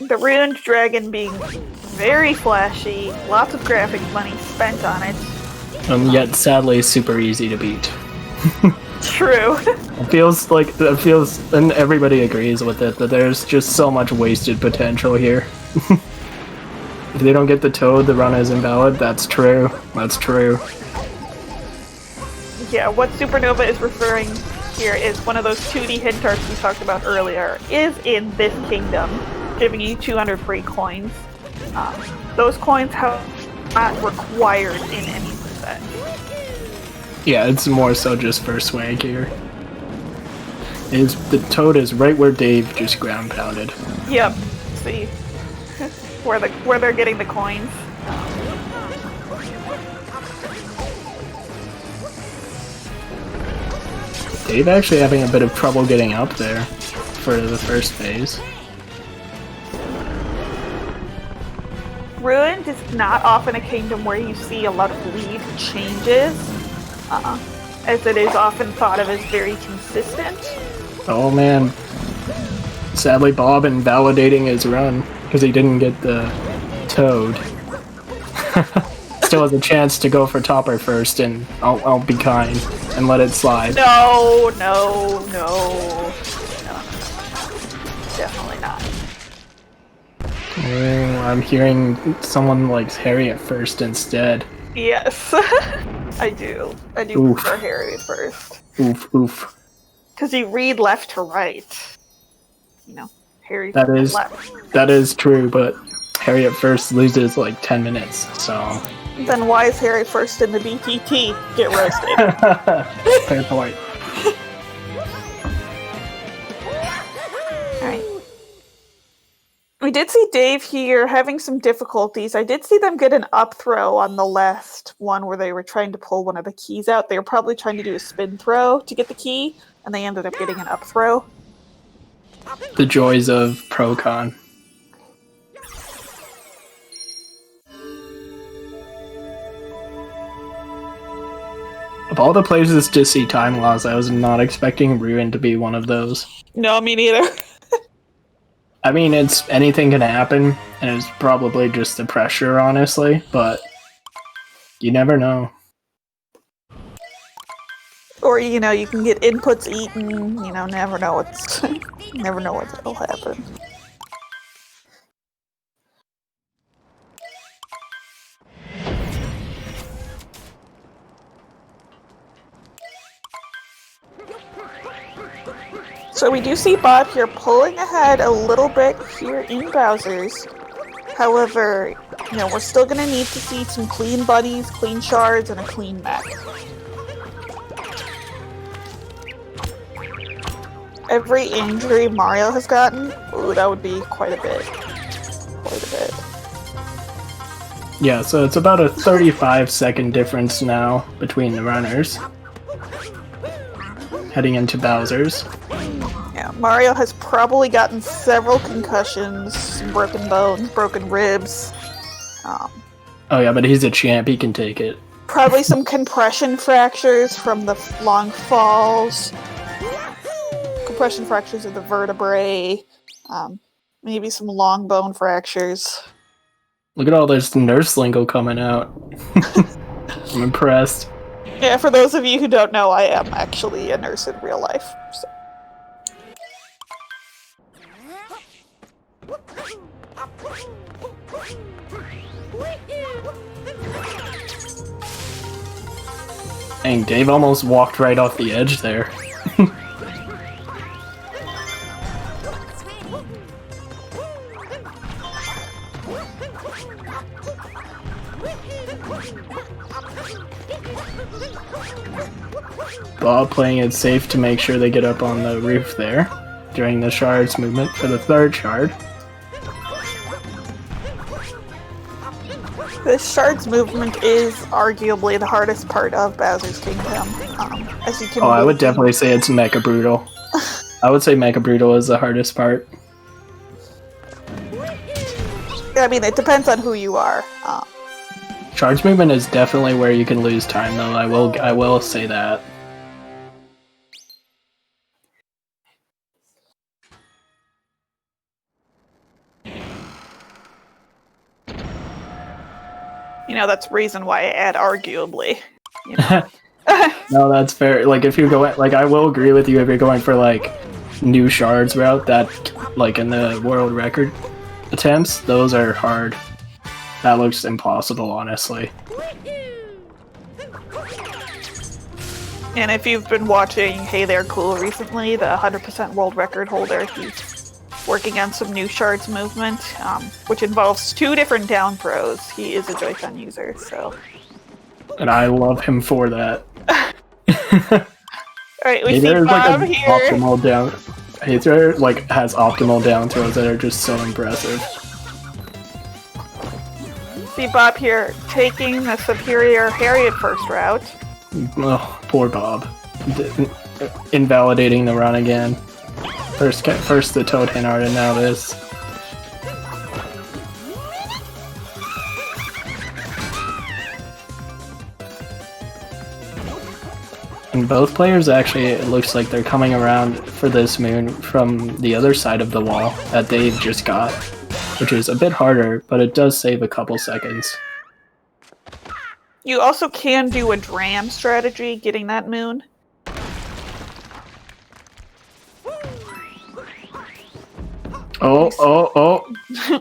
The ruined dragon being very flashy, lots of graphic money spent on it. Yet sadly super easy to beat. True. It feels, and everybody agrees with it, that there's just so much wasted potential here. If they don't get the Toad, the run is invalid. That's true. That's true. Yeah, what Supernova is referring here is one of those 2D hint arts we talked about earlier, is in this kingdom, giving you 200 free coins. Those coins are not required in any percent. Yeah, it's more so just for swag here. The Toad is right where Dave just ground pounded. Yep. See, where they're getting the coins. Dave actually having a bit of trouble getting up there for the first phase. Ruined is not often a kingdom where you see a lot of lead changes, as it is often thought of as very consistent. Oh man. Sadly, Bob invalidating his run because he didn't get the Toad. Still has a chance to go for Topper first, and I'll be kind and let it slide. No. Definitely not. Oh, I'm hearing someone likes Harry at first instead. Yes, I do. I do Oof. prefer Harry at first. Oof. Because you read left to right. You know, Harry That is left. That is true, but Harry at first loses like 10 minutes, so... Then why is Harry first in the BTT? Get roasted. Fair point. Alright. We did see Dave here having some difficulties. I did see them get an up throw on the last one where they were trying to pull one of the keys out. They were probably trying to do a spin throw to get the key, and they ended up getting an up throw. The joys of Procon. Of all the places to see time loss, I was not expecting Ruin to be one of those. No, me neither. I mean, anything can happen, and it's probably just the pressure, honestly, but you never know. Or, you know, you can get inputs eaten, you know, never know what'll happen. So we do see Bob here pulling ahead a little bit here in Bowser's. However, you know, we're still gonna need to see some clean buddies, clean shards, and a clean mech. Every injury Mario has gotten, ooh, that would be quite a bit. Yeah, so it's about a 35-second difference now between the runners. Heading into Bowser's. Yeah, Mario has probably gotten several concussions, some broken bones, broken ribs. Oh yeah, but he's a champ, he can take it. Probably some compression fractures from the long falls. Compression fractures of the vertebrae. Maybe some long bone fractures. Look at all this nurse lingo coming out. I'm impressed. Yeah, for those of you who don't know, I am actually a nurse in real life. So. Dang, Dave almost walked right off the edge there. Bob playing it safe to make sure they get up on the roof there during the shards movement for the third shard. The shards movement is arguably the hardest part of Bowser's Kingdom. As you can I would definitely say it's Mecha Brutal. I would say Mecha Brutal is the hardest part. I mean, it depends on who you are. Charge movement is definitely where you can lose time, though. I will say that. You know, that's the reason why I add arguably. You know? No, that's fair. Like, if you go, like, I will agree with you if you're going for, like, new shards route, that, like, in the world record attempts, those are hard. That looks impossible, honestly. And if you've been watching Hey There Cool recently, the 100% world record holder, he's working on some new shards movement, which involves 2 different down throws. He is a Joy-Con user, so... And I love him for that. Alright, we see Bob like here. Optimal down... Aether, like, has optimal down throws that are just so impressive. See Bob here taking the superior Harriet first route. Oh, poor Bob. Invalidating the run again. First the Toad Hen art and now this. And both players actually, it looks like they're coming around for this moon from the other side of the wall that Dave just got, which is a bit harder, but it does save a couple seconds. You also can do a dram strategy, getting that moon. Oh!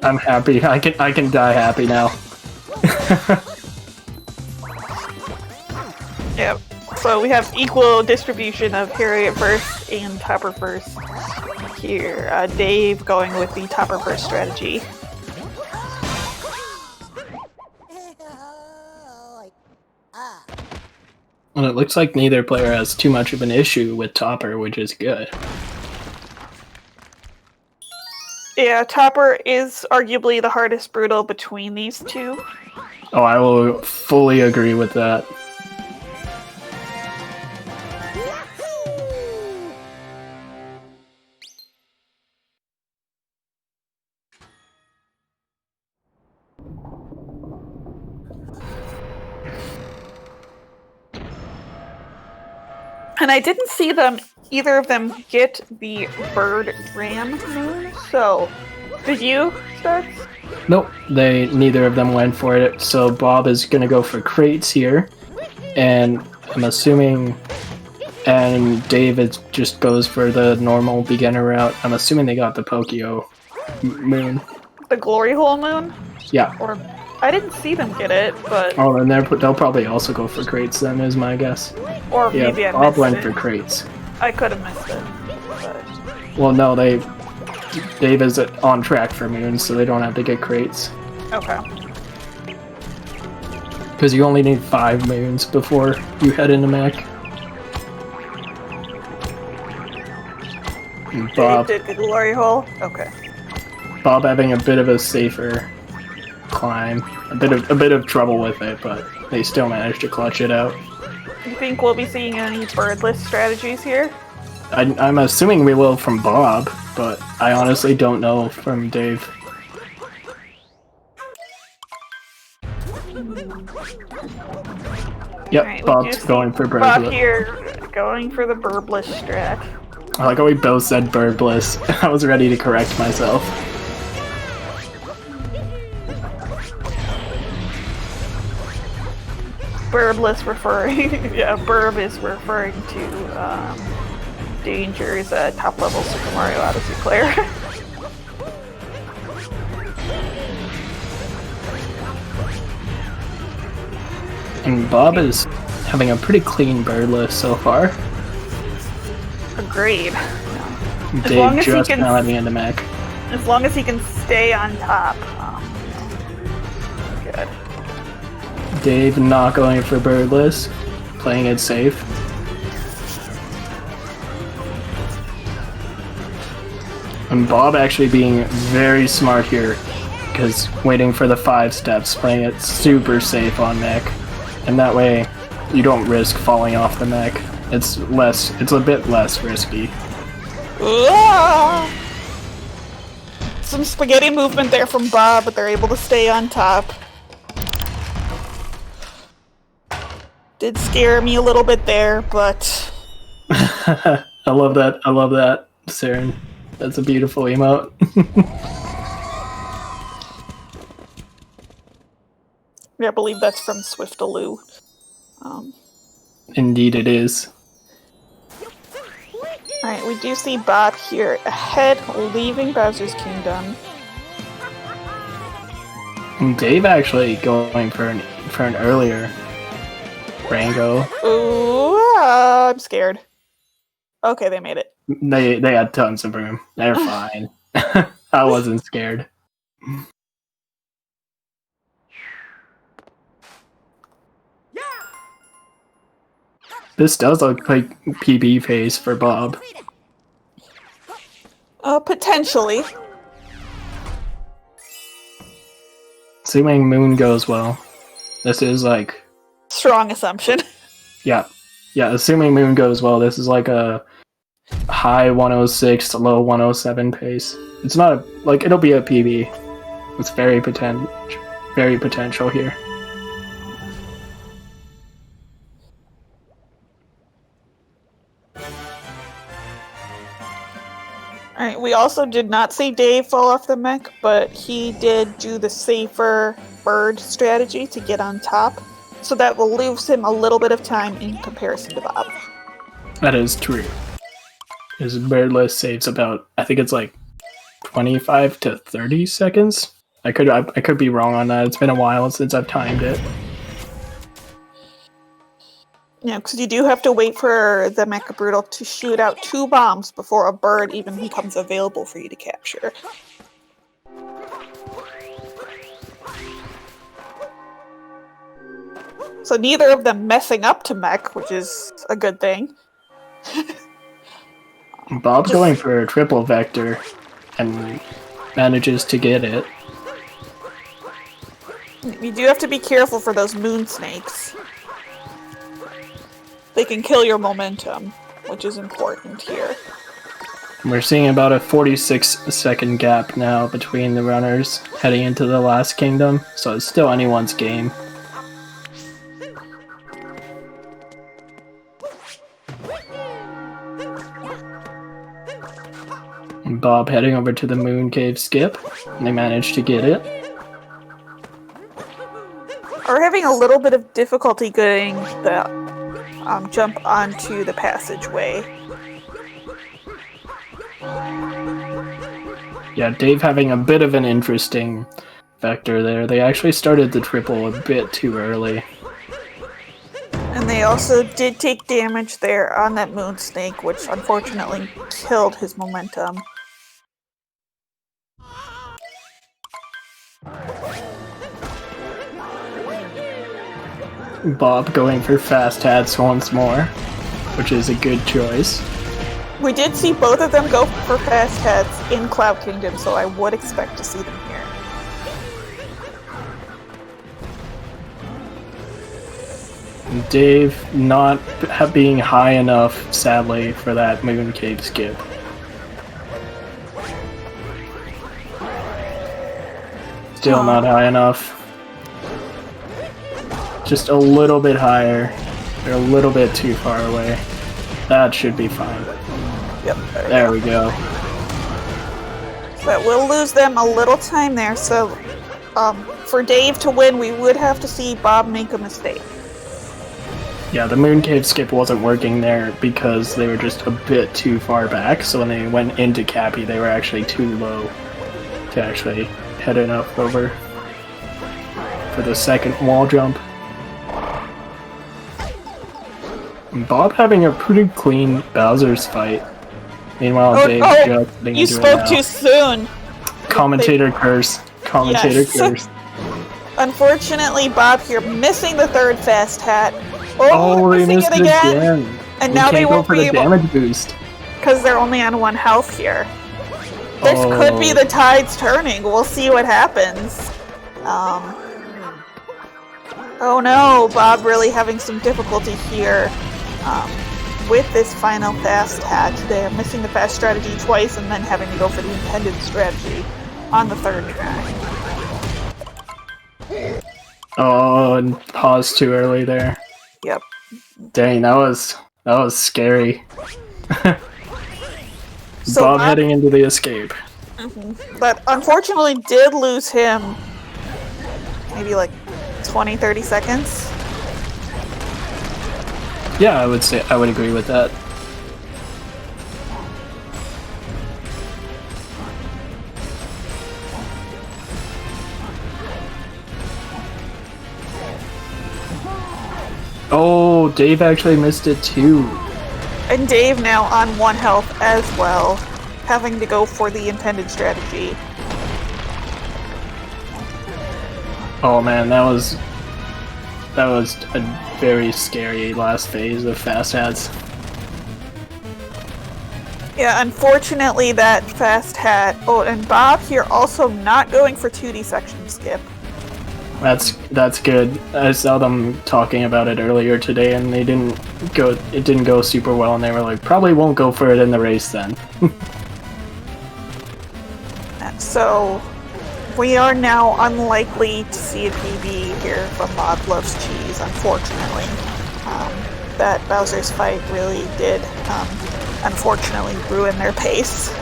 I'm happy. I can die happy now. Yep. So we have equal distribution of Harriet first and Topper first here. Dave going with the Topper first strategy. Well, it looks like neither player has too much of an issue with Topper, which is good. Yeah, Topper is arguably the hardest brutal between these two. Oh, I will fully agree with that. And I didn't see either of them get the bird ram moon, so did you, Studs? Nope, neither of them went for it, so Bob is gonna go for crates here, and I'm assuming, and Dave just goes for the normal beginner route. I'm assuming they got the Pokio moon. The glory hole moon? Yeah. Or I didn't see them get it, but... Oh, and they'll probably also go for crates then, is my guess. Or maybe I missed it. Bob went for crates. I could have missed it, but... Well, no, Dave is on track for moons, so they don't have to get crates. Okay. Because you only need 5 moons before you head into mech. And Bob Dave did the glory hole? Okay. Bob having a bit of a safer climb, a bit of trouble with it, but they still managed to clutch it out. You think we'll be seeing any birdless strategies here? I'm assuming we will from Bob, but I honestly don't know from Dave. Yep, Right, Bob's going for birdless. Bob here going for the burbless strat. I like how we both said birdless. I was ready to correct myself. Burbless referring, yeah, Burb is referring to Danger's top level Super Mario Odyssey player. And Bob is having a pretty clean birdless so far. Agreed. Dave just now letting into mech. As long as he can stay on top. Good. Dave not going for birdless. playing it safe. And Bob actually being very smart here, because waiting for the 5 steps, playing it super safe on mech, and that way you don't risk falling off the mech. It's a bit less risky. Some spaghetti movement there from Bob, but they're able to stay on top. Did scare me a little bit there, but... I love that, Saren. That's a beautiful emote. Yeah, I believe that's from Swiftaloo. Indeed it is. Alright, we do see Bob here ahead, leaving Bowser's Kingdom. And Dave actually going for an earlier Rango. Ooh, I'm scared. Okay, they made it. They had tons of room. They're fine. I wasn't scared. This does look like PB phase for Bob. Potentially. Assuming Moon goes well. This is like... Strong assumption. Yeah, assuming Moon goes well, this is like a high 106 to low 107 pace. It's not it'll be a PB. It's very potential here. Alright, we also did not see Dave fall off the mech, but he did do the safer bird strategy to get on top. So that will lose him a little bit of time in comparison to Bob. That is true. His birdless saves about, I think it's like 25 to 30 seconds. I could be wrong on that. It's been a while since I've timed it. Yeah, because you do have to wait for the Mecha Brutal to shoot out 2 bombs before a bird even becomes available for you to capture. So neither of them messing up to mech, which is a good thing. Bob's going for a triple vector and manages to get it. You do have to be careful for those moon snakes. They can kill your momentum, which is important here. We're seeing about a 46-second gap now between the runners heading into the last kingdom, so it's still anyone's game. And Bob heading over to the Moon Cave skip, and they managed to get it. We're having a little bit of difficulty getting the jump onto the passageway. Yeah, Dave having a bit of an interesting vector there. They actually started the triple a bit too early. And they also did take damage there on that moon snake, which unfortunately killed his momentum. Bob going for fast hats once more, which is a good choice. We did see both of them go for fast hats in Cloud Kingdom, so I would expect to see them here. Dave not being high enough, sadly, for that Moon Cave skip. Still not high enough. Just a little bit higher. They're a little bit too far away. That should be fine. Yep. There we go. But we'll lose them a little time there, so for Dave to win, we would have to see Bob make a mistake. Yeah, the Moon Cave skip wasn't working there because they were just a bit too far back, so when they went into Cappy, they were actually too low to actually head enough over for the second wall jump. And Bob having a pretty clean Bowser's fight. Meanwhile, Dave just getting you into spoke it now. too soon. Commentator curse. Commentator Yes. curse. Unfortunately, Bob here missing the third fast hat. Oh, they're they missing missed it it again. again. And We now they can't go won't for be the able, damage boost. because they're only on 1 health here. This could be the tides turning. We'll see what happens. Oh no, Bob really having some difficulty here with this final fast hat. They're missing the fast strategy twice and then having to go for the intended strategy on the third try. Oh, and pause too early there. Yep. Dang, that was scary. So Bob heading into the escape. But unfortunately did lose him maybe like 20-30 seconds. Yeah, I would agree with that. Oh, Dave actually missed it too. And Dave now on 1 health as well, having to go for the intended strategy. Oh man, that was a very scary last phase of fast hats. Yeah, unfortunately that fast hat. Oh, and Bob here also not going for 2D section skip. That's good. I saw them talking about it earlier today, and it didn't go super well, and they were like, probably won't go for it in the race then. So we are now unlikely to see a PB here from BobLovesCheese, unfortunately. That Bowser's fight really did, unfortunately, ruin their pace.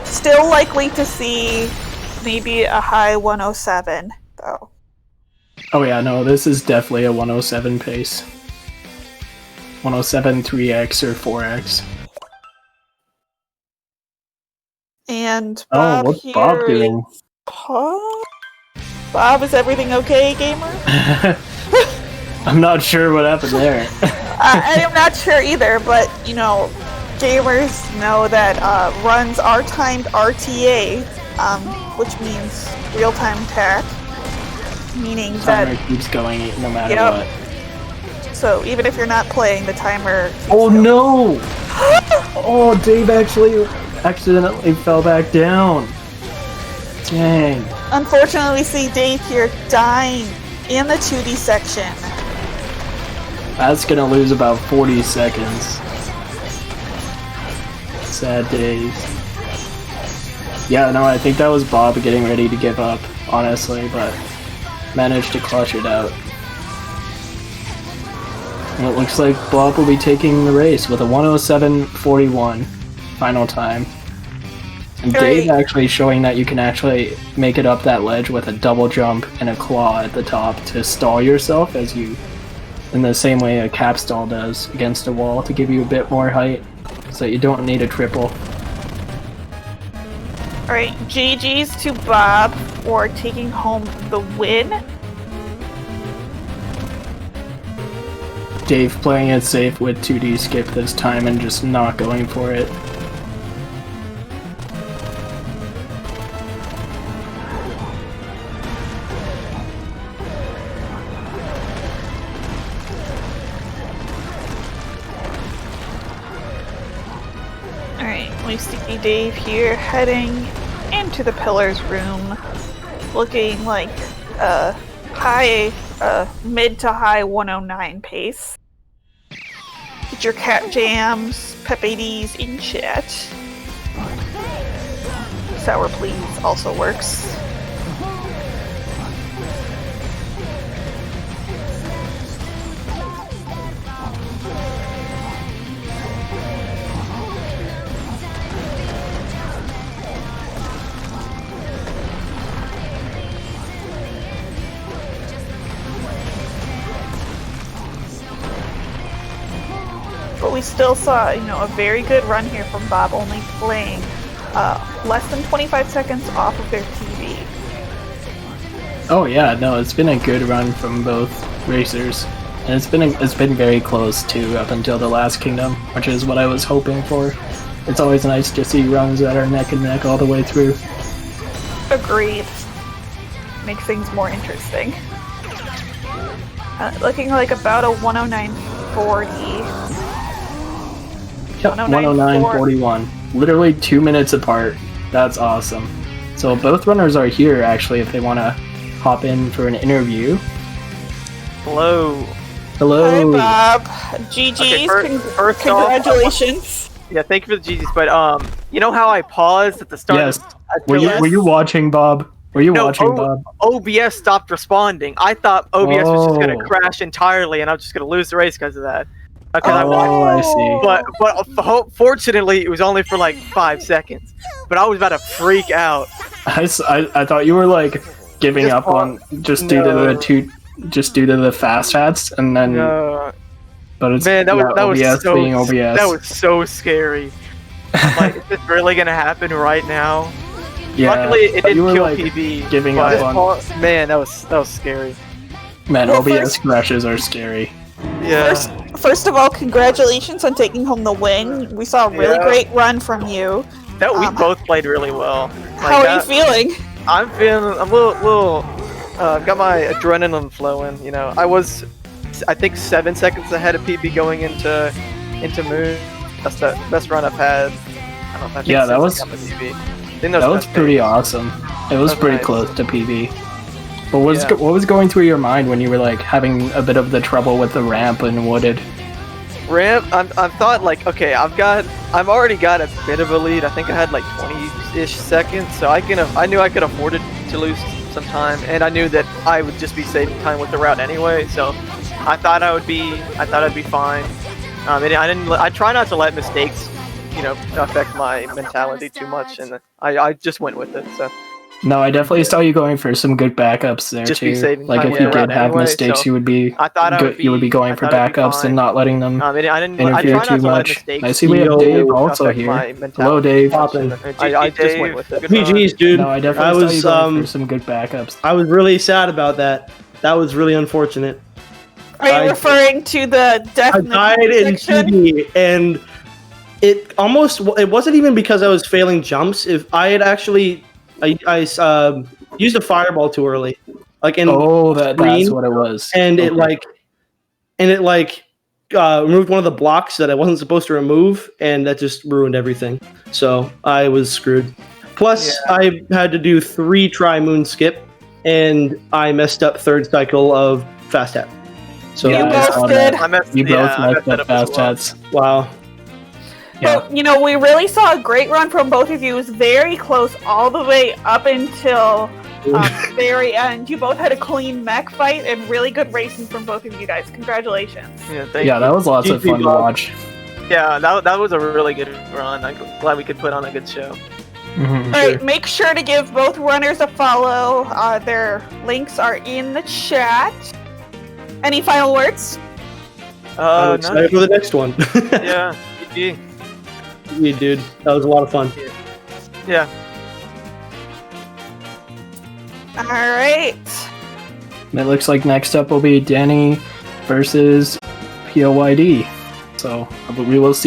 Still likely to see maybe a high 107, though. Oh yeah, no, this is definitely a 107 pace. 107 3x or 4x. And Bob what's here Bob doing? Bob, is everything okay, gamer? I'm not sure what happened there. I am not sure either, but, you know, gamers know that runs are timed RTA, which means real-time attack, meaning Timer that keeps going no matter what. So even if you're not playing, the timer keeps Oh going. no! Oh, Dave actually accidentally fell back down. Dang. Unfortunately, we see Dave here dying in the 2D section. That's gonna lose about 40 seconds. Sad days. Yeah, no, I think that was Bob getting ready to give up, honestly, but managed to clutch it out. And it looks like Bob will be taking the race with a 107.41 final time. And Dave actually showing that you can actually make it up that ledge with a double jump and a claw at the top to stall yourself as you, in the same way a cap stall does against a wall to give you a bit more height, so you don't need a triple. Alright, GG's to Bob for taking home the win. Dave playing it safe with 2D skip this time and just not going for it. Alright, we see Dave here heading into the Pillars room, looking like a mid to high 109 pace. Get your cat jams, Pepe D's in chat. Sour please also works. But we still saw, you know, a very good run here from Bob, only playing less than 25 seconds off of their TV. Oh yeah, no, it's been a good run from both racers, and it's been very close too up until the last kingdom, which is what I was hoping for. It's always nice to see runs that are neck and neck all the way through. Agreed. Make things more interesting. Looking like about a 109.40. Yep, 109.41. Literally 2 minutes apart. That's awesome. So both runners are here, actually, if they want to hop in for an interview. Hello. Hello. Hi, Bob. GG's. Okay, first Congratulations. Yeah, thank you for the GGs. But you know how I paused at the start? Yes. Were you watching, Bob? Were you watching, Bob? OBS stopped responding. I thought OBS was just gonna Oh. crash entirely, and I was just gonna lose the race because of that. I see. But fortunately, it was only for like 5 seconds. But I was about to freak out. I thought you were like giving Just up on just due to the fast hats, and then. But it's Man, that was OBS so being OBS. that was so scary. I'm like, is this really gonna happen right now? Yeah. Luckily, it didn't kill like, PB. giving up on. Man, that was scary. Man, Well, OBS crashes are scary. Yeah. First of all, congratulations on taking home the win. We saw a really great run from you. We both played really well. How are you feeling? I'm feeling a little. I've got my adrenaline flowing. You know, I think 7 seconds ahead of PB going into Moon. That's the best run I've had. I don't know if That was PB. that was pretty awesome. It was pretty close to PB. But what was going through your mind when you were like having a bit of the trouble with the ramp and wooded? Ramp, I thought like, okay, I've already got a bit of a lead. I think I had like 20-ish seconds, so I knew I could afford it to lose some time, and I knew that I would just be saving time with the route anyway. So I thought I'd be fine. I try not to let mistakes, affect my mentality too much, and I just went with it. So. No, I definitely saw you going for some good backups there Just too. be saving Like time if you with did the have route mistakes, anyway, you would be going for backups and not letting them I interfere too much. I see we have Dave also here. Hello, Dave. I just went with it. GG's, dude. No, I definitely saw you going for some good backups. I was really sad about that. That was really unfortunate. Are you referring to the death? I died in PB, and it wasn't even because I was failing jumps. If I had actually, I used a fireball too early, like in that's what it was, and it removed one of the blocks that I wasn't supposed to remove, and that just ruined everything. So I was screwed. Plus, I had to do 3 moon skip, and I messed up third cycle of fast hat. So you both did. You both messed up fast hats. Wow. Yeah. Well, we really saw a great run from both of you. It was very close all the way up until the very end. You both had a clean mech fight and really good racing from both of you guys. Congratulations. Yeah, thank you. That was lots of fun to watch. Yeah, that was a really good run. I'm glad we could put on a good show. Mm-hmm. All right, make sure to give both runners a follow. Their links are in the chat. Any final words? I'm excited for the next one. Yeah, GG. Yeah, dude, that was a lot of fun. Yeah. All right. It looks like next up will be Danny versus POYD. So we will see